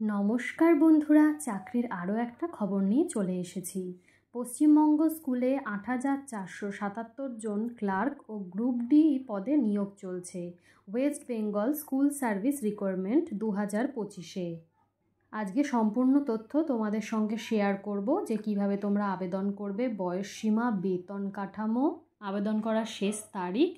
নমস্কার বন্ধুরা, চাকরির আরও একটা খবর নিয়ে চলে এসেছি। পশ্চিমবঙ্গ স্কুলে ৮,৪৭৭ জন ক্লার্ক ও গ্রুপ ডি পদে নিয়োগ চলছে। West Bengal school service requirement 2025-এ। আজকে সম্পূর্ণ তথ্য তোমাদের সঙ্গে শেয়ার করব, যে কিভাবে তোমরা আবেদন করবে, বয়সসীমা, বেতন কাঠামো, আবেদন করার শেষ তারিখ,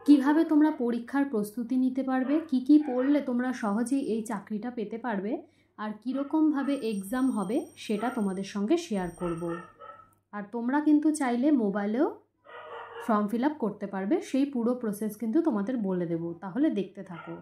কিভাবে তোমরা পরীক্ষার প্রস্তুতি নিতে পারবে, কি পড়লে তোমরা সহজেই এই চাকরিটা পেতে পারবে, আর কীরকমভাবে এক্সাম হবে সেটা তোমাদের সঙ্গে শেয়ার করব। আর তোমরা কিন্তু চাইলে মোবাইলেও ফর্ম ফিল আপ করতে পারবে, সেই পুরো প্রসেস কিন্তু তোমাদের বলে দেব, তাহলে দেখতে থাকো।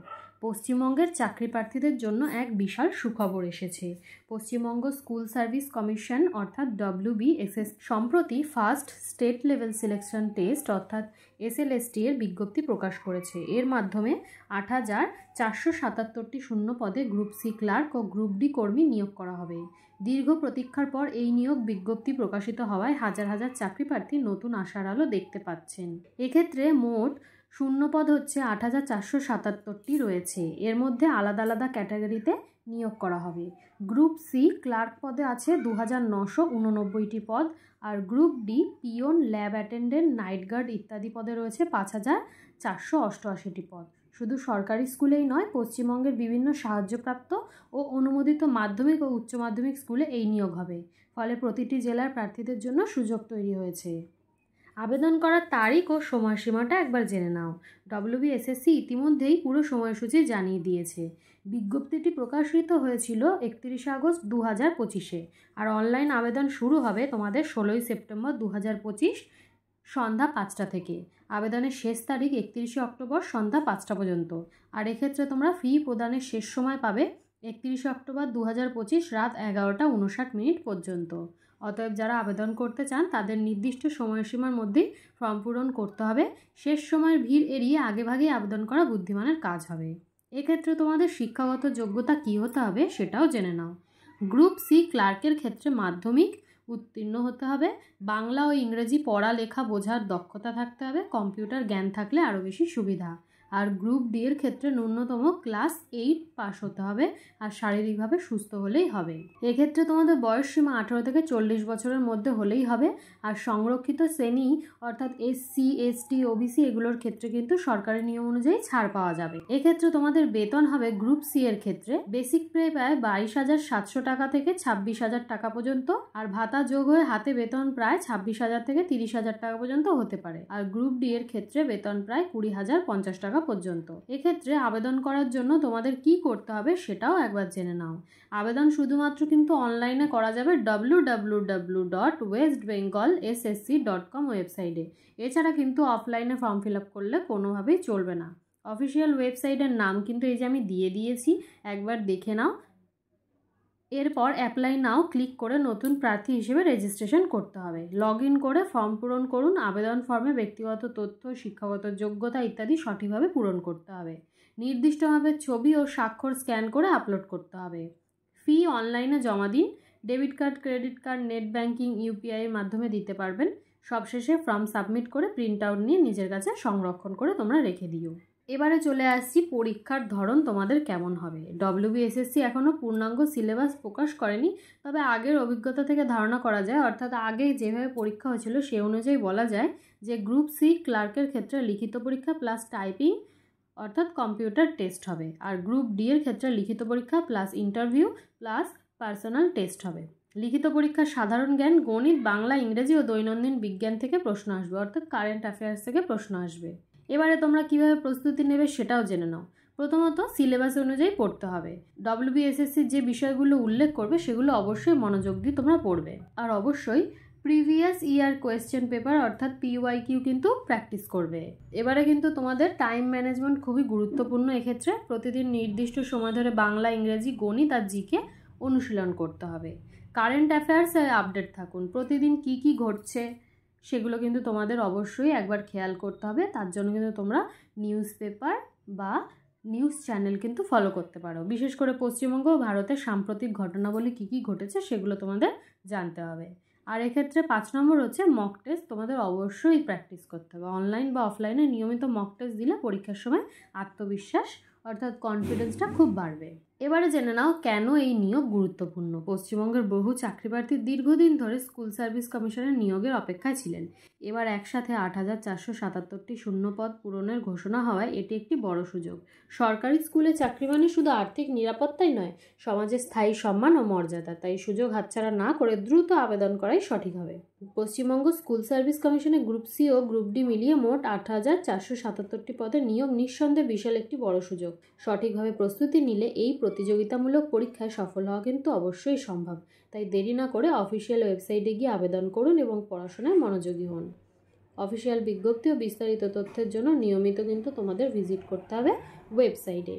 পশ্চিমবঙ্গের চাকরি প্রার্থীদের জন্য এক বিশাল সুখবর এসেছে। পশ্চিমবঙ্গ স্কুল সার্ভিস কমিশন অর্থাৎ WBSS সম্প্রতি first state level selection test অর্থাৎ SLST এর বিজ্ঞপ্তি প্রকাশ করেছে। এর মাধ্যমে ৮,৪৭৭টি শূন্য পদে গ্রুপ সি ক্লার্ক ও গ্রুপ ডি কর্মী নিয়োগ করা হবে। দীর্ঘ প্রতীক্ষার পর এই নিয়োগ বিজ্ঞপ্তি প্রকাশিত হওয়ায় হাজার হাজার চাকরি প্রার্থী নতুন আশার আলো দেখতে পাচ্ছেন। এক্ষেত্রে মোট শূন্যপদ হচ্ছে ৮,৪৭৭টি রয়েছে। এর মধ্যে আলাদা আলাদা ক্যাটাগরিতে নিয়োগ করা হবে। গ্রুপ সি ক্লার্ক পদে আছে 2,989টি পদ, আর group D peon, lab attendant, night guard ইত্যাদি পদে রয়েছে 5,488টি পদ। শুধু সরকারি স্কুলেই নয়, পশ্চিমবঙ্গের বিভিন্ন সাহায্যপ্রাপ্ত ও অনুমোদিত মাধ্যমিক ও উচ্চ মাধ্যমিক স্কুলে এই নিয়োগ হবে। ফলে প্রতিটি জেলার প্রার্থীদের জন্য সুযোগ তৈরি হয়েছে। আবেদন করার তারিখ ও সময়সীমাটা একবার জেনে নাও। WBSSC ইতিমধ্যেই পুরো সময়সূচি জানিয়ে দিয়েছে। বিজ্ঞপ্তিটি প্রকাশিত হয়েছিল 31শে আগস্ট 2025-এ, আর অনলাইন আবেদন শুরু হবে তোমাদের 16ই সেপ্টেম্বর 2025 সন্ধ্যা 5টা থেকে। আবেদনের শেষ তারিখ 31শে অক্টোবর সন্ধ্যা 5টা পর্যন্ত। আর এক্ষেত্রে তোমরা ফি প্রদানের শেষ সময় পাবে 31শে অক্টোবর 2025 রাত 11:59 পর্যন্ত। অতএব যারা আবেদন করতে চান তাদের নির্দিষ্ট সময়সীমার মধ্যেই ফর্ম পূরণ করতে হবে। শেষ সময়ের ভিড় এড়িয়ে আগেভাগেই আবেদন করা বুদ্ধিমানের কাজ হবে। এক্ষেত্রে তোমাদের শিক্ষাগত যোগ্যতা কী হতে হবে সেটাও জেনে নাও। গ্রুপ সি ক্লার্কের ক্ষেত্রে মাধ্যমিক উত্তীর্ণ হতে হবে, বাংলা ও ইংরেজি পড়া লেখা বোঝার দক্ষতা থাকতে হবে, কম্পিউটার জ্ঞান থাকলে আরও বেশি সুবিধা। আর গ্রুপ ডি এর ক্ষেত্রে ন্যূনতম ক্লাস 8 পাস হতে হবে, আর শারীরিকভাবে সুস্থ হলেই হবে। এক্ষেত্রে তোমাদের বয়সসীমা 18 থেকে 40 বছরের মধ্যে হলেই হবে। আর সংরক্ষিত শ্রেণী অর্থাৎ SC ST OBC এগুলোর ক্ষেত্রে কিন্তু সরকারি নিয়ম অনুযায়ী ছাড় পাওয়া যাবে। এক্ষেত্রে তোমাদের বেতন হবে গ্রুপ সি এর ক্ষেত্রে বেসিক পে প্রায় 22,700 টাকা থেকে 26,000 টাকা পর্যন্ত, আর ভাতা যোগ হয়ে হাতে বেতন প্রায় 26,000 থেকে 30,000 টাকা পর্যন্ত হতে পারে। আর গ্রুপ ডি এর ক্ষেত্রে বেতন প্রায় 20,050 টাকা পর্যন্ত। এক্ষেত্রে আবেদন করার জন্য তোমাদের কি করতে হবে সেটাও একবার জেনে নাও। আবেদন শুধুমাত্র কিন্তু অনলাইনে করা যাবে www.westbengalssc.com ওয়েবসাইটে। এছাড়া কিন্তু অফলাইনে ফর্ম ফিল আপ করলে কোনোভাবেই চলবে না। অফিসিয়াল ওয়েবসাইটের নাম কিন্তু এই যে আমি দিয়ে দিয়েছি, একবার দেখে নাও। এরপর অ্যাপ্লাই নাও ক্লিক করে নতুন প্রার্থী হিসেবে রেজিস্ট্রেশন করতে হবে। লগ ইন করে ফর্ম পূরণ করুন। আবেদন ফর্মে ব্যক্তিগত তথ্য, শিক্ষাগত যোগ্যতা ইত্যাদি সঠিকভাবে পূরণ করতে হবে। নির্দিষ্টভাবে ছবি ও স্বাক্ষর স্ক্যান করে আপলোড করতে হবে। ফি অনলাইনে জমা দিন। Debit card, credit card, net banking, UPI এর মাধ্যমে দিতে পারবেন। সবশেষে ফর্ম সাবমিট করে প্রিন্ট আউট নিয়ে নিজের কাছে সংরক্ষণ করে তোমরা রেখে দিও। এবারে চলে আসছি পরীক্ষার ধরন তোমাদের কেমন হবে। WBSSC এখনও পূর্ণাঙ্গ সিলেবাস প্রকাশ করেনি, তবে আগের অভিজ্ঞতা থেকে ধারণা করা যায়, অর্থাৎ আগে যেভাবে পরীক্ষা হয়েছিল সে অনুযায়ী বলা যায় যে গ্রুপ সি ক্লার্কের ক্ষেত্রে লিখিত পরীক্ষা প্লাস টাইপিং অর্থাৎ কম্পিউটার টেস্ট হবে, আর গ্রুপ ডি এর ক্ষেত্রে লিখিত পরীক্ষা plus interview plus personal test হবে। লিখিত পরীক্ষার সাধারণ জ্ঞান, গণিত, বাংলা, ইংরেজি ও দৈনন্দিন বিজ্ঞান থেকে প্রশ্ন আসবে, অর্থাৎ কারেন্ট অ্যাফেয়ার্স থেকে প্রশ্ন আসবে। এবারে তোমরা কিভাবে প্রস্তুতি নেবে সেটাও জেনে নাও। প্রথমত সিলেবাস অনুযায়ী পড়তে হবে। WBSSC যে বিষয়গুলো উল্লেখ করবে সেগুলো অবশ্যই মনোযোগ দিয়ে তোমরা পড়বে। আর অবশ্যই প্রিভিয়াস ইয়ার কোয়েশ্চেন পেপার অর্থাৎ PYQ কিন্তু প্র্যাকটিস করবে। এবারে কিন্তু তোমাদের টাইম ম্যানেজমেন্ট খুবই গুরুত্বপূর্ণ। এক্ষেত্রে প্রতিদিন নির্দিষ্ট সময় ধরে বাংলা, ইংরেজি, গণিত আর জিকে অনুশীলন করতে হবে। কারেন্ট অ্যাফেয়ার্সে আপডেট থাকুন। প্রতিদিন কি ঘটছে সেগুলো কিন্তু তোমাদের অবশ্যই একবার খেয়াল করতে হবে। তার জন্য কিন্তু তোমরা নিউজ পেপার বা নিউজ চ্যানেল কিন্তু ফলো করতে পারো। বিশেষ করে পশ্চিমবঙ্গ ও ভারতের সাম্প্রতিক ঘটনাবলী কী ঘটেছে সেগুলো তোমাদের জানতে হবে। আর এক্ষেত্রে 5 নম্বর হচ্ছে মক টেস্ট তোমাদের অবশ্যই প্র্যাকটিস করতে হবে। অনলাইন বা অফলাইনে নিয়মিত মক টেস্ট দিলে পরীক্ষার সময় আত্মবিশ্বাস অর্থাৎ কনফিডেন্সটা খুব বাড়বে। এবারে জেনে নাও কেন এই নিয়োগ গুরুত্বপূর্ণ। পশ্চিমবঙ্গের বহু চাকরিপ্রার্থী দীর্ঘদিন ধরে স্কুল সার্ভিস কমিশনের নিয়োগের অপেক্ষায় ছিলেন। এবার একসাথে ৮,৪৭৭টি শূন্য পদ পূরণের ঘোষণা হওয়ায় এটি একটি বড় সুযোগ। সরকারি স্কুলে চাকরি মানে শুধু আর্থিক নিরাপত্তাই নয়, সমাজের স্থায়ী সম্মান ও মর্যাদা। তাই সুযোগ হাতছাড়া না করে দ্রুত আবেদন করাই সঠিক হবে। পশ্চিমবঙ্গ স্কুল সার্ভিস কমিশনের গ্রুপ সি ও গ্রুপ ডি মিলিয়ে মোট ৮,৪৭৭টি পদের নিয়োগ নিঃসন্দেহে বিশাল একটি বড় সুযোগ। সঠিকভাবে প্রস্তুতি নিলে এই প্রতিযোগিতামূলক পরীক্ষায় সফল হওয়া কিন্তু অবশ্যই সম্ভব। তাই দেরি না করে অফিসিয়াল ওয়েবসাইটে গিয়ে আবেদন করুন এবং পড়াশোনায় মনোযোগী হন। অফিসিয়াল বিজ্ঞপ্তি ও বিস্তারিত তথ্যের জন্য নিয়মিত কিন্তু তোমাদের ভিজিট করতে হবে ওয়েবসাইটে।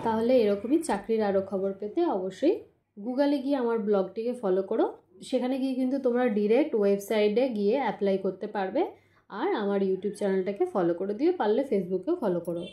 তাহলে এরকমই চাকরির আরও খবর পেতে অবশ্যই গুগলে গিয়ে আমার ব্লগটিকে ফলো করো। সেখানে গিয়ে কিন্তু তোমরা ডিরেক্ট ওয়েবসাইটে গিয়ে অ্যাপ্লাই করতে পারবে। আর আমার ইউটিউব চ্যানেলটাকে ফলো করে দিও, পারলে ফেসবুকেও ফলো করো।